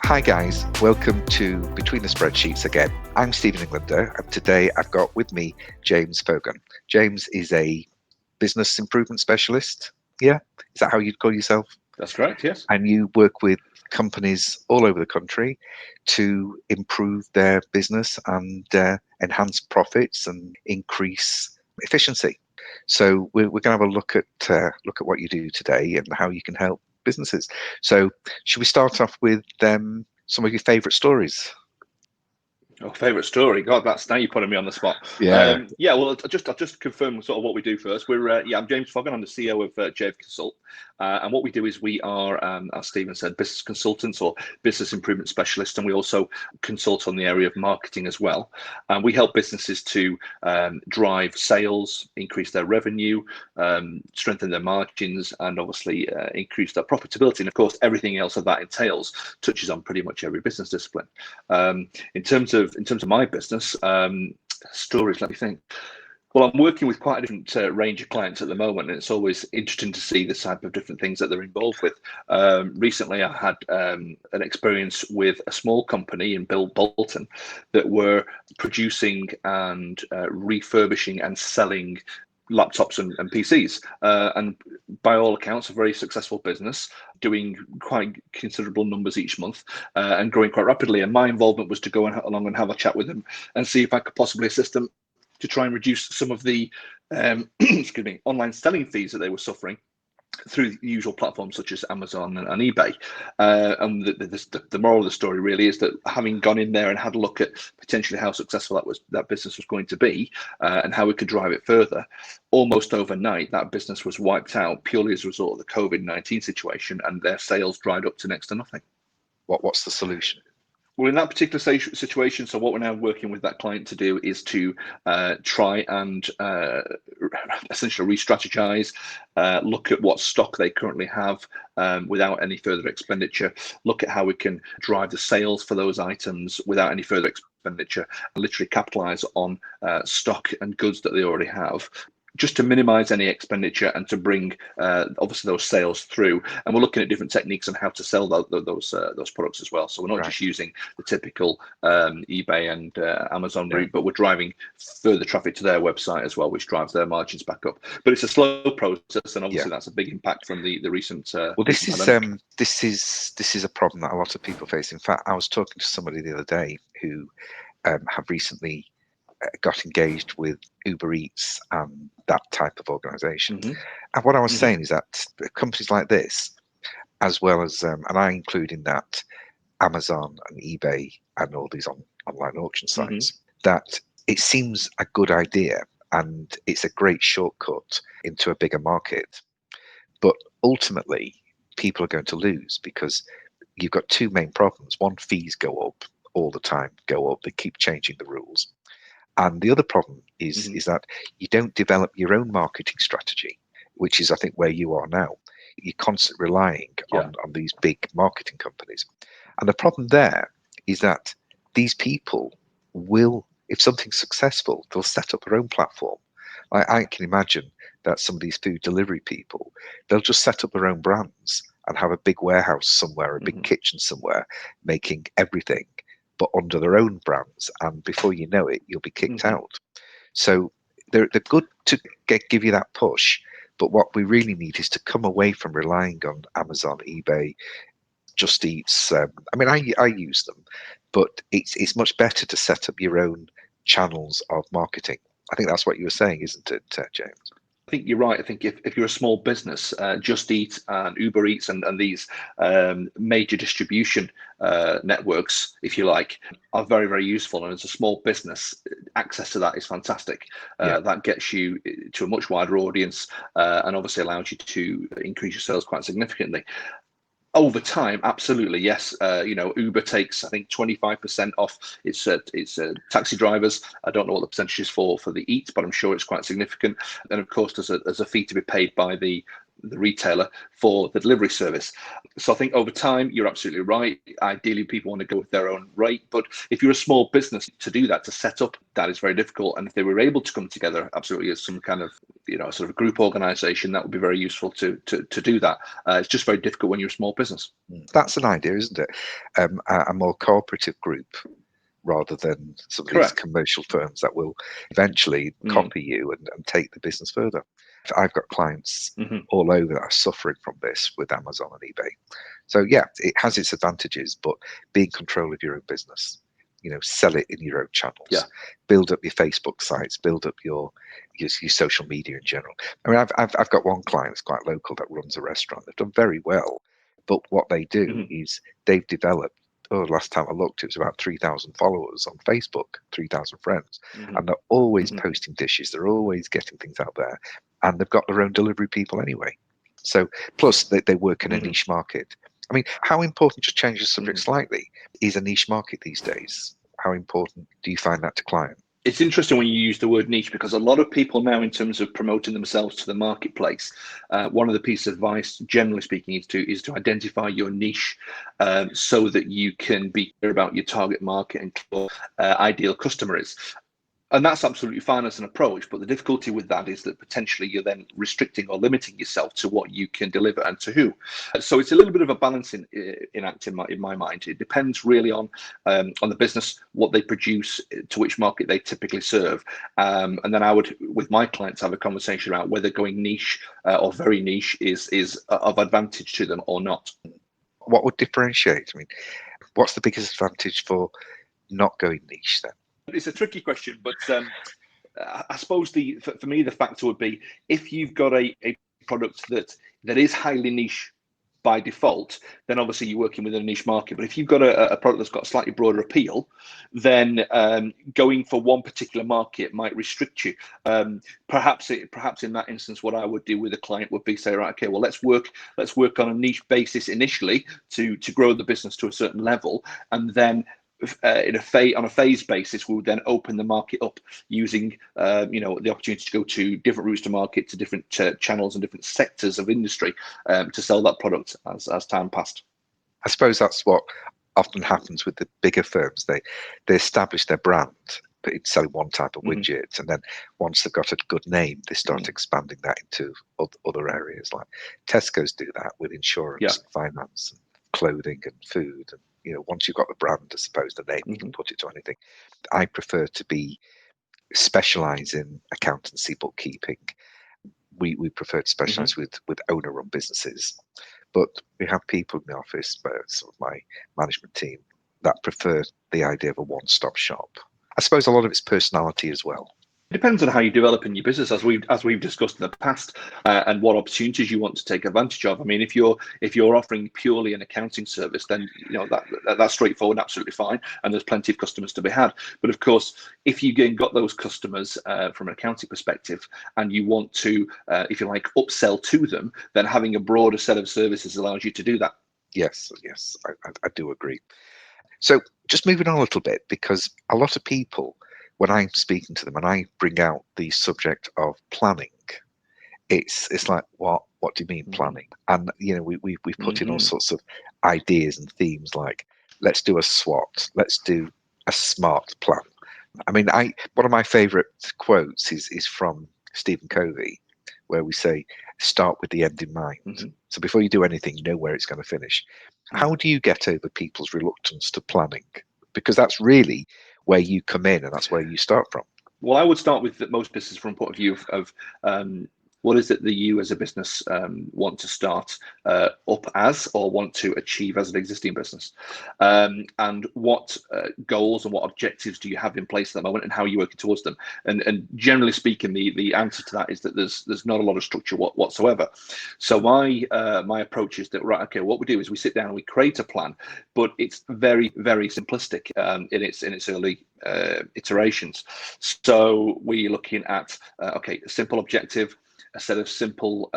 Hi guys, welcome to Between the Spreadsheets again. I'm Stephen Englander, and today I've got with me James Foggon. James is a business improvement specialist. Yeah, is that how you'd call yourself? That's correct, yes. And you work with companies all over the country to improve their business and enhance profits and increase efficiency. So we're going to have a look at what you do today and how you can help businesses. So should we start off with some of your favourite stories? Oh, favourite story? God, that's now you're putting me on the spot. Yeah. Well, I'll just confirm sort of what we do first. I'm James Foggon. I'm the CEO of JV Consult, and what we do is we are, as Stephen said, business consultants or business improvement specialists, and we also consult on the area of marketing as well. And we help businesses to drive sales, increase their revenue, strengthen their margins, and obviously increase their profitability. And of course, everything else that entails touches on pretty much every business discipline. In terms of my business stories, let me think. Well, I'm working with quite a different range of clients at the moment, and it's always interesting to see the type of different things that they're involved with. Recently, I had an experience with a small company in Bolton that were producing and refurbishing and selling laptops and PCs, and by all accounts a very successful business, doing quite considerable numbers each month, and growing quite rapidly. And my involvement was to go along and have a chat with them and see if I could possibly assist them to try and reduce some of the excuse me, online selling fees that they were suffering through the usual platforms such as Amazon and eBay. And the moral of the story really is that having gone in there and had a look at potentially how successful that business was going to be, and how we could drive it further, almost overnight that business was wiped out purely as a result of the COVID-19 situation, and their sales dried up to next to nothing. What's the solution? Well, in that particular situation, so what we're now working with that client to do is to try and essentially re-strategize, look at what stock they currently have without any further expenditure, look at how we can drive the sales for those items without any further expenditure, and literally capitalize on stock and goods that they already have, just to minimize any expenditure and to bring obviously those sales through. And we're looking at different techniques on how to sell those products as well. So we're not just using the typical eBay and Amazon route, but we're driving further traffic to their website as well, which drives their margins back up. But it's a slow process, and obviously that's a big impact from the recent. Well, this is a problem that a lot of people face. In fact, I was talking to somebody the other day who have recently got engaged with Uber Eats and that type of organization. And what I was saying is that companies like this, as well as, and I include in that Amazon and eBay and all these online auction sites, that it seems a good idea and it's a great shortcut into a bigger market. But ultimately, people are going to lose because you've got two main problems. One, fees go up all the time, they keep changing the rules. And the other problem is that you don't develop your own marketing strategy, which is, I think, where you are now. You're constantly relying on these big marketing companies. And the problem there is that these people will, if something's successful, they'll set up their own platform. I can imagine that some of these food delivery people, they'll just set up their own brands and have a big warehouse somewhere, a big kitchen somewhere, making everything, but under their own brands, and before you know it, you'll be kicked out. So they're good to give you that push, but what we really need is to come away from relying on Amazon, eBay, Just Eats. I mean, I use them, but it's much better to set up your own channels of marketing. I think that's what you were saying, isn't it, James? I think you're right. I think if you're a small business, Just Eat and Uber Eats and these major distribution networks, if you like, are very, very useful. And as a small business, access to that is fantastic. That gets you to a much wider audience, and obviously allows you to increase your sales quite significantly. Over time, absolutely, yes. Uber takes, I think, 25% off its taxi drivers. I don't know what the percentage is for the Eats, but I'm sure it's quite significant. And of course, there's a fee to be paid by the the retailer for the delivery service. So I think over time, you're absolutely right. Ideally, people want to go with their own rate. But if you're a small business, to do that, to set up, that is very difficult. And if they were able to come together, absolutely, as some kind of, sort of group organization, that would be very useful to do that. It's just very difficult when you're a small business. That's an idea, isn't it? A more cooperative group rather than some of these commercial firms that will eventually copy you and take the business further. I've got clients all over that are suffering from this with Amazon and eBay. So yeah, it has its advantages, but be in control of your own business. Sell it in your own channels. Build up your Facebook sites. Build up your social media in general. I mean, I've got one client that's quite local that runs a restaurant. They've done very well, but what they do is they've developed. Oh, last time I looked, it was about 3,000 followers on Facebook, 3,000 friends, and they're always posting dishes. They're always getting things out there, and they've got their own delivery people anyway. So, plus they work in a niche market. I mean, how important, just change the subject slightly, is a niche market these days? How important do you find that to clients? It's interesting when you use the word niche, because a lot of people now, in terms of promoting themselves to the marketplace, one of the pieces of advice, generally speaking, is to identify your niche, so that you can be clear about your target market and your ideal customer is. And that's absolutely fine as an approach, but the difficulty with that is that potentially you're then restricting or limiting yourself to what you can deliver and to who. So it's a little bit of a balancing act in my mind. It depends really on the business, what they produce, to which market they typically serve, and then I would, with my clients, have a conversation about whether going niche or very niche is of advantage to them or not. What would differentiate? I mean, what's the biggest advantage for not going niche then? It's a tricky question, but I suppose for me the factor would be, if you've got a product that is highly niche by default, then obviously you're working within a niche market. But if you've got a product that's got a slightly broader appeal, then going for one particular market might restrict you. Perhaps in that instance, what I would do with a client would be say, right, okay, well, let's work on a niche basis initially to grow the business to a certain level, and then on a phase basis, we would then open the market up using the opportunity to go to different routes to market, to different channels and different sectors of industry, to sell that product as time passed. I suppose that's what often happens with the bigger firms. They establish their brand, but it's selling one type of widget, and then once they've got a good name, they start expanding that into other areas. Like Tesco's do that with insurance, and finance, and clothing, and food. And once you've got the brand, as opposed to name, you can put it to anything. I prefer to specialize in accountancy, bookkeeping. We prefer to specialize with owner-run businesses, but we have people in the office, sort of my management team, that prefer the idea of a one-stop shop. I suppose a lot of it's personality as well. It depends on how you develop in your business, as we've discussed in the past, and what opportunities you want to take advantage of. I mean, if you're offering purely an accounting service, then that's straightforward, and absolutely fine, and there's plenty of customers to be had. But of course, if you got those customers from an accounting perspective, and you want to, if you like, upsell to them, then having a broader set of services allows you to do that. Yes, I do agree. So just moving on a little bit, because a lot of people, when I'm speaking to them and I bring out the subject of planning, it's like, what do you mean planning? And we've put in all sorts of ideas and themes, like, let's do a SWOT, let's do a SMART plan. I mean, one of my favorite quotes is from Stephen Covey, where we say, start with the end in mind. So before you do anything, you know where it's going to finish. How do you get over people's reluctance to planning? Because that's really where you come in, and that's where you start from. Well, I would start with most businesses from a point of view of what is it that you as a business want to start up as, or want to achieve as an existing business, and what goals and what objectives do you have in place at the moment, and how are you working towards them? And generally speaking, the answer to that is that there's not a lot of structure whatsoever. So my approach is that, right, okay, what we do is we sit down and we create a plan, but it's very, very simplistic in its early iterations. So we're looking at a simple objective, a set of simple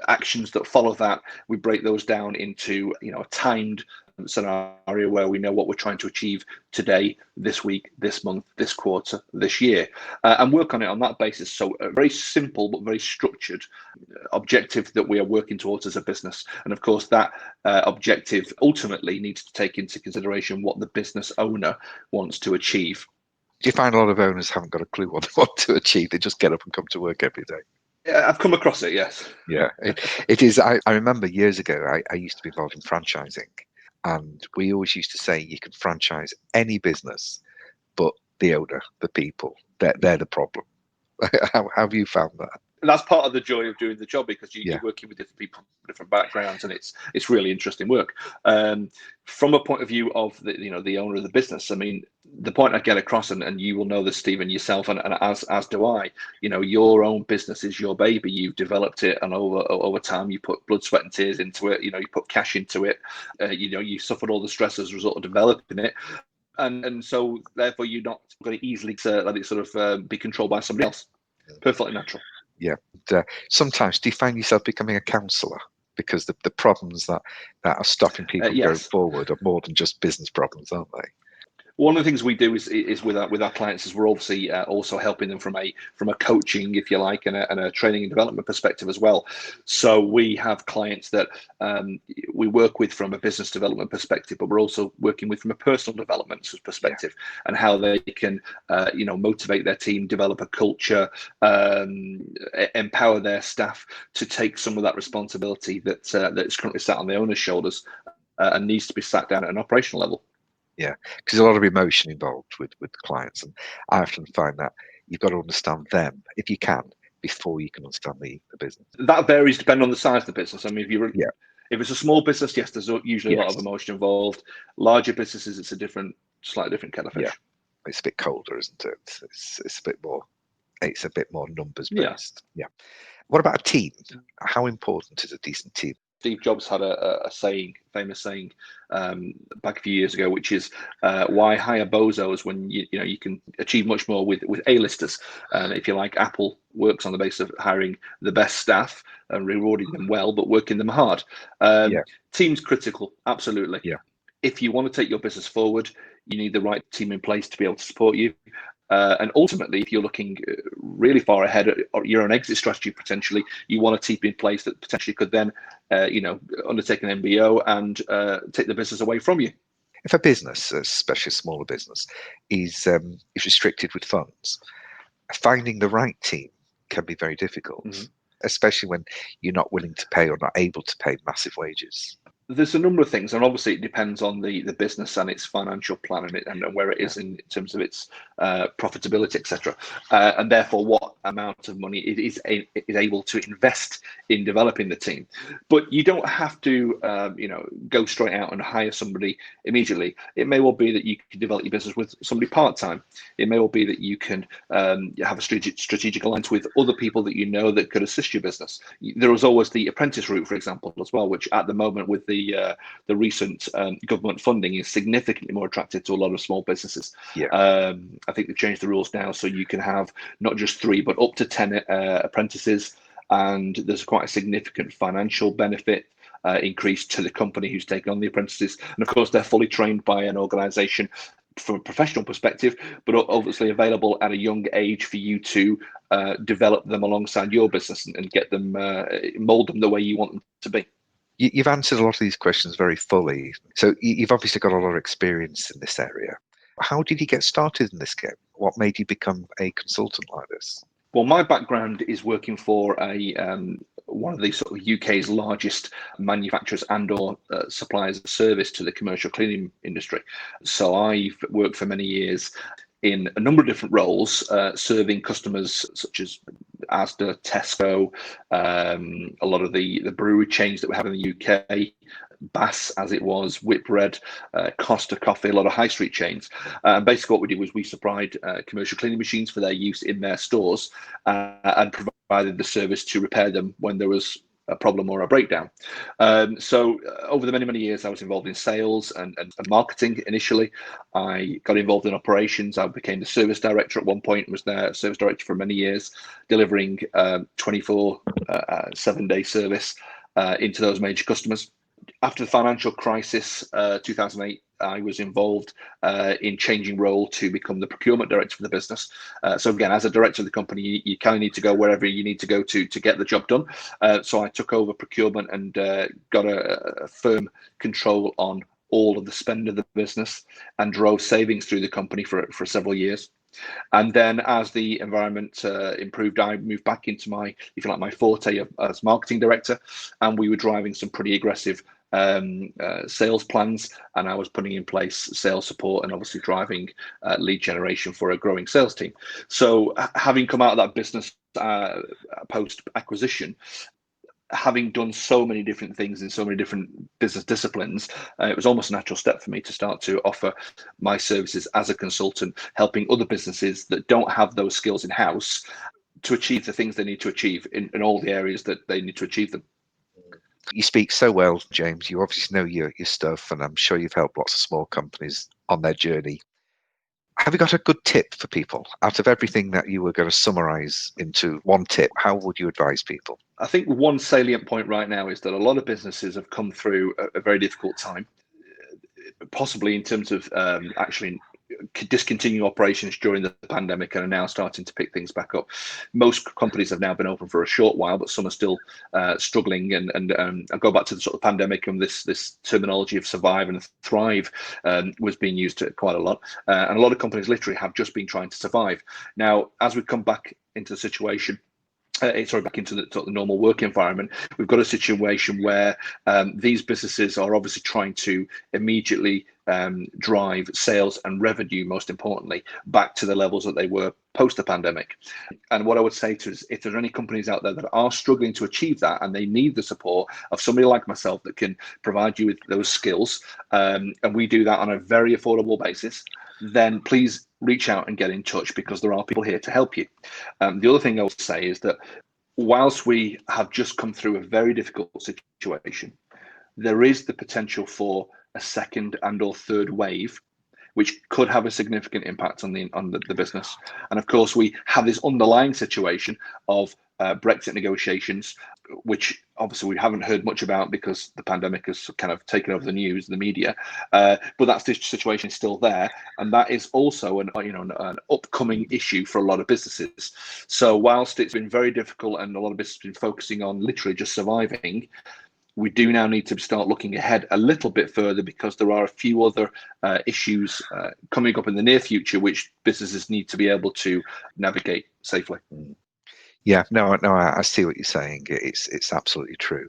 actions that follow that. We break those down into a timed scenario where we know what we're trying to achieve today, this week, this month, this quarter, this year, and work on it on that basis. So a very simple but very structured objective that we are working towards as a business. And of course, that objective ultimately needs to take into consideration what the business owner wants to achieve. Do you find a lot of owners haven't got a clue what they want to achieve? They just get up and come to work every day. I've come across it, yes. Yeah, it is. I remember years ago, I used to be involved in franchising, and we always used to say you can franchise any business, but the owner, the people, they're the problem. How have you found that? That's part of the joy of doing the job, because Yeah. you're working with different people, different backgrounds, and it's really interesting work. From a point of view of the owner of the business, I mean, the point I get across, and you will know this, Stephen, yourself, and as do I. Your own business is your baby. You've developed it, and over time, you put blood, sweat, and tears into it. You put cash into it. You suffered all the stress as a result of developing it. And so therefore you're not going to easily let it sort of be controlled by somebody else. Perfectly natural. Yeah. Sometimes do you find yourself becoming a counsellor because the problems that are stopping people Yes. going forward are more than just business problems, aren't they? One of the things we do is with our clients is we're obviously also helping them from a coaching, if you like, and a training and development perspective as well. So we have clients that we work with from a business development perspective, but we're also working with from a personal development perspective, and how they can motivate their team, develop a culture, empower their staff to take some of that responsibility that's currently sat on the owner's shoulders and needs to be sat down at an operational level. Yeah, because there's a lot of emotion involved with clients, and I often find that you've got to understand them, if you can, before you can understand the business. That varies depending on the size of the business. I mean, if it's a small business, yes, there's usually a lot of emotion involved. Larger businesses, it's slightly different kettle of fish. Yeah, it's a bit colder, isn't it? It's a bit more numbers based. Yeah. What about a team? How important is a decent team? Steve Jobs had a famous saying, back a few years ago, which is, "Why hire bozos when you can achieve much more with A-listers?" If you like, Apple works on the basis of hiring the best staff and rewarding them well, but working them hard. Team's critical, absolutely. Yeah. If you want to take your business forward, you need the right team in place to be able to support you. And ultimately, if you're looking really far ahead at your own exit strategy, potentially, you want a team in place that potentially could then, undertake an MBO and take the business away from you. If a business, especially a smaller business, is restricted with funds, finding the right team can be very difficult, especially when you're not willing to pay or not able to pay massive wages. There's a number of things, and obviously it depends on the business and its financial plan and where it is in terms of its profitability, etc. And therefore what amount of money it is able to invest in developing the team. But you don't have to go straight out and hire somebody immediately. It may well be that you can develop your business with somebody part-time. It may well be that you can have a strategic alliance with other people that you know that could assist your business. There is always the apprentice route, for example, as well, which at the moment with the recent government funding is significantly more attractive to a lot of small businesses. I think they've changed the rules now, so you can have not just 3 but up to 10 apprentices, and there's quite a significant financial benefit increase to the company who's taken on the apprentices. And of course, they're fully trained by an organisation from a professional perspective, but obviously available at a young age for you to develop them alongside your business and get them, mold them the way you want them to be. You've answered a lot of these questions very fully. So you've obviously got a lot of experience in this area. How did you get started in this game? What made you become a consultant like this? Well, my background is working for one of the sort of UK's largest manufacturers and/or suppliers of service to the commercial cleaning industry. So I've worked for many years in a number of different roles, serving customers such as Asda, Tesco, a lot of the brewery chains that we have in the UK, Bass as it was, Whitbread, Costa Coffee, a lot of high street chains. And basically what we did was we supplied commercial cleaning machines for their use in their stores and provided the service to repair them when there was a problem or a breakdown. So over the many years I was involved in sales and marketing initially. I got involved in operations. I became the service director at one point, was their service director for many years, delivering 24 7-day service into those major customers. After the financial crisis, 2008, I was involved in changing role to become the procurement director for the business. So again, as a director of the company, you kind of need to go wherever you need to go to get the job done. So I took over procurement and got a firm control on all of the spend of the business and drove savings through the company for several years. And then as the environment improved, I moved back into my, if you like, my forte as marketing director, and we were driving some pretty aggressive sales plans, and I was putting in place sales support and obviously driving lead generation for a growing sales team. So having come out of that business post acquisition, having done so many different things in so many different business disciplines, it was almost a natural step for me to start to offer my services as a consultant, helping other businesses that don't have those skills in house to achieve the things they need to achieve in all the areas that they need to achieve them. You speak so well, James. You obviously know your stuff, and I'm sure you've helped lots of small companies on their journey. Have you got a good tip for people? Out of everything that you were going to summarize into one tip, how would you advise people? I think one salient point right now is that a lot of businesses have come through a very difficult time, possibly in terms of actually discontinue operations during the pandemic and are now starting to pick things back up. Most companies have now been open for a short while, but some are still struggling. And I go back to the sort of pandemic, and this terminology of survive and thrive was being used quite a lot. And a lot of companies literally have just been trying to survive. Now, as we come back into the situation, back into the sort of normal work environment, we've got a situation where these businesses are obviously trying to immediately drive sales and revenue, most importantly, back to the levels that they were post the pandemic. And what I would say to is, if there's any companies out there that are struggling to achieve that and they need the support of somebody like myself that can provide you with those skills, and we do that on a very affordable basis, then please reach out and get in touch, because there are people here to help you. The other thing I will say is that whilst we have just come through a very difficult situation, there is the potential for a second and or third wave, which could have a significant impact on the business. And of course, we have this underlying situation of Brexit negotiations, which obviously we haven't heard much about because the pandemic has kind of taken over the news, the media. But that situation is still there, and that is also an upcoming issue for a lot of businesses. So whilst it's been very difficult and a lot of businesses have been focusing on literally just surviving, we do now need to start looking ahead a little bit further, because there are a few other issues coming up in the near future which businesses need to be able to navigate safely. Yeah, no, I see what you're saying. It's absolutely true.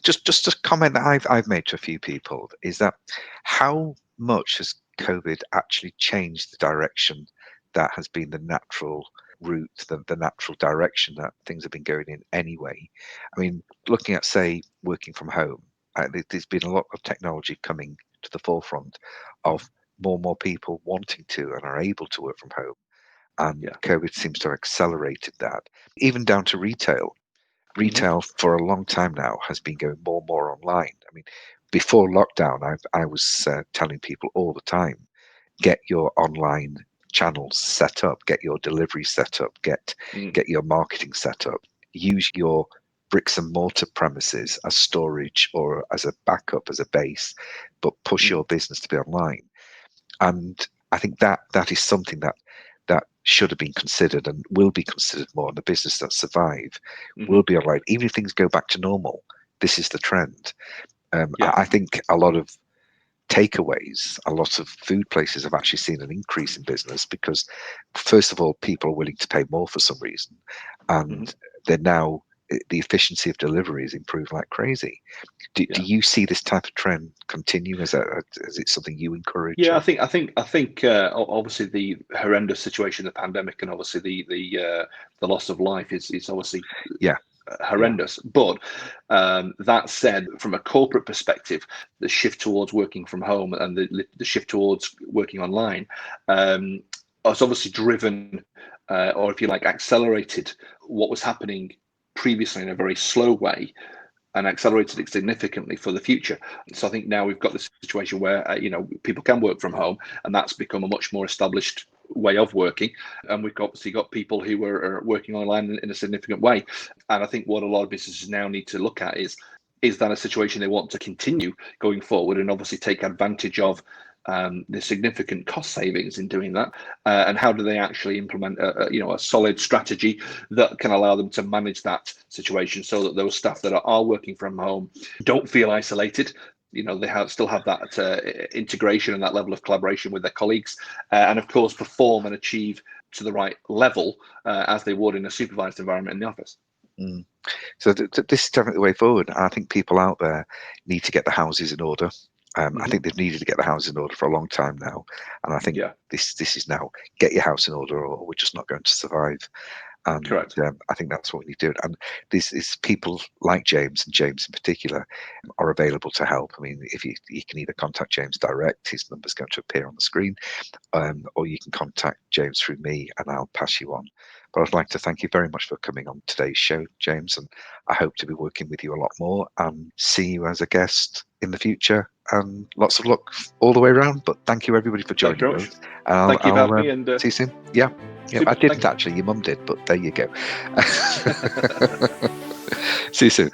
Just a comment that I've made to a few people is that how much has COVID actually changed the direction that has been the natural route, the natural direction that things have been going in anyway. I mean, looking at, say, working from home, there's been a lot of technology coming to the forefront of more and more people wanting to and are able to work from home. And COVID seems to have accelerated that, even down to retail. Retail for a long time now has been going more and more online. I mean, before lockdown, I was telling people all the time, get your online channels set up, get your delivery set up, get your marketing set up, use your bricks and mortar premises as storage or as a backup, as a base, but push your business to be online. And I think that is something that should have been considered and will be considered more. And the business that survive will be online, even if things go back to normal. This is the trend. I think a lot of takeaways, a lot of food places have actually seen an increase in business because, first of all, people are willing to pay more for some reason, and they're now, the efficiency of delivery is improved like crazy. Do you see this type of trend continue? Is it something you encourage? Yeah, I think obviously the horrendous situation, the pandemic, and obviously the loss of life is obviously horrendous. But that said, from a corporate perspective, the shift towards working from home and the shift towards working online has obviously driven, or if you like, accelerated what was happening previously in a very slow way, and accelerated it significantly for the future. So I think now we've got this situation where people can work from home, and that's become a much more established way of working. And we've obviously got people who are working online in a significant way. And I think what a lot of businesses now need to look at is is that a situation they want to continue going forward and obviously take advantage of the significant cost savings in doing that, and how do they actually implement a solid strategy that can allow them to manage that situation so that those staff that are working from home don't feel isolated. They still have that integration and that level of collaboration with their colleagues, and of course perform and achieve to the right level as they would in a supervised environment in the office. Mm. So this is definitely the way forward. I think people out there need to get the houses in order. I think they've needed to get the houses in order for a long time now, and I think this is now get your house in order, or we're just not going to survive. And Correct. I think that's what we need to do. And this is people like James, and James in particular, are available to help. I mean, if you can either contact James direct, his number's going to appear on the screen, or you can contact James through me, and I'll pass you on. But I'd like to thank you very much for coming on today's show, James, and I hope to be working with you a lot more and see you as a guest in the future. And lots of luck all the way around. But thank you everybody for joining us. Thank you for having me, and see you soon. Yeah, I didn't actually. Your mum did, but there you go. See you soon.